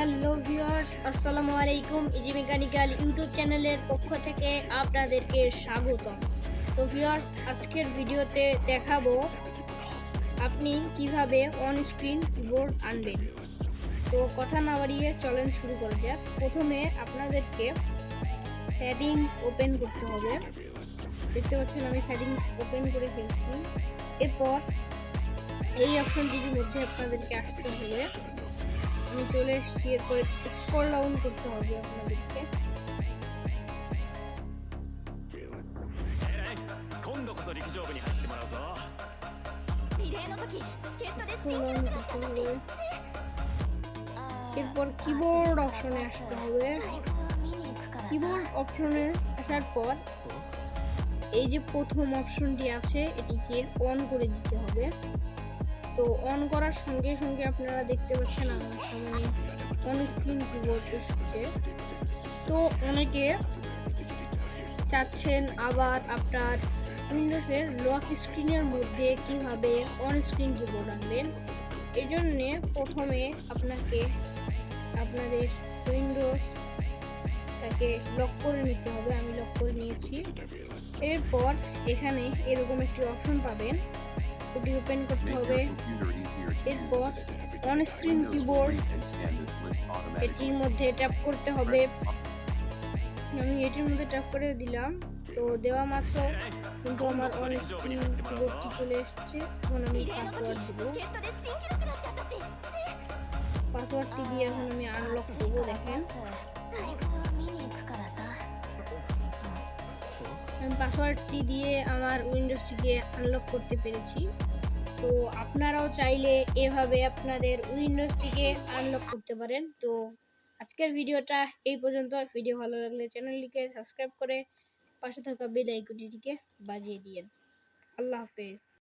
Hello viewers, আসসালামু আলাইকুম। Easy mechanical YouTube চ্যানেলের পক্ষ থেকে আপনাদেরকে স্বাগতম। তো ভিউয়ার্স, আজকের ভিডিওতে দেখাবো আপনি কিভাবে অন স্ক্রিন কিবোর্ড আনবেন। তো কথা না বাড়িয়ে চলেন শুরু করা যাক। প্রথমে আপনাদেরকে সেটিংস ওপেন করতে হবে। দেখতে পাচ্ছেন আমি সেটিংস ওপেন করে ফেলছি। এরপর এই অপশনটির মধ্যে আপনাদেরকে আসতে হবে। আমি চলে এসেছি। এরপর স্ক্রল ডাউন করতে হবে আপনাদেরকে। এরপর কিবোর্ড অপশনে আসতে হবে। কিবোর্ড অপশনে আসার পর এই যে প্রথম অপশনটি আছে এটিকে অন করে দিতে হবে। তো অন করার সঙ্গে সঙ্গে আপনারা দেখতে পাচ্ছেন আমার সামনে অন স্ক্রিন কিবোর্ড এসেছে। তো অনেকে চাচ্ছেন আবার আপনার উইন্ডোজের লক স্ক্রিনের মধ্যে কিভাবে অন স্ক্রিন কিবোর্ড আনবেন। এর জন্য প্রথমে আপনাকে আপনাদের উইন্ডোজটাকে লক করে নিতে হবে। আমি লক করে নিয়েছি। এরপর এখানে এরকম একটি অপশন পাবেন, ওটি ওপেন করতে হবে। এরপর অন স্ক্রিন কিবোর্ড এটির মধ্যে ট্যাপ করতে হবে। আমি এটির মধ্যে ট্যাপ করে দিলাম। তো দেওয়া মাত্র কিন্তু আমার অন স্ক্রিন কিবোর্ডটি চলে এসেছে। এখন আমি পাসওয়ার্ড দিব। পাসওয়ার্ডটি দিয়ে এখন আমি আনলক করব। দেখেন আমি পাসওয়ার্ডটি দিয়ে আমার উইন্ডোজটিকে আনলক করতে পেরেছি। তো আপনারাও চাইলে এভাবে আপনাদের উইন্ডোজটিকে আনলক করতে পারেন। তো আজকের ভিডিওটা এই পর্যন্ত। ভিডিও ভালো লাগলে চ্যানেলটিকে সাবস্ক্রাইব করে পাশে থাকা বেল আইকনটিকে বাজিয়ে দিয়েন। আল্লাহ হাফেজ।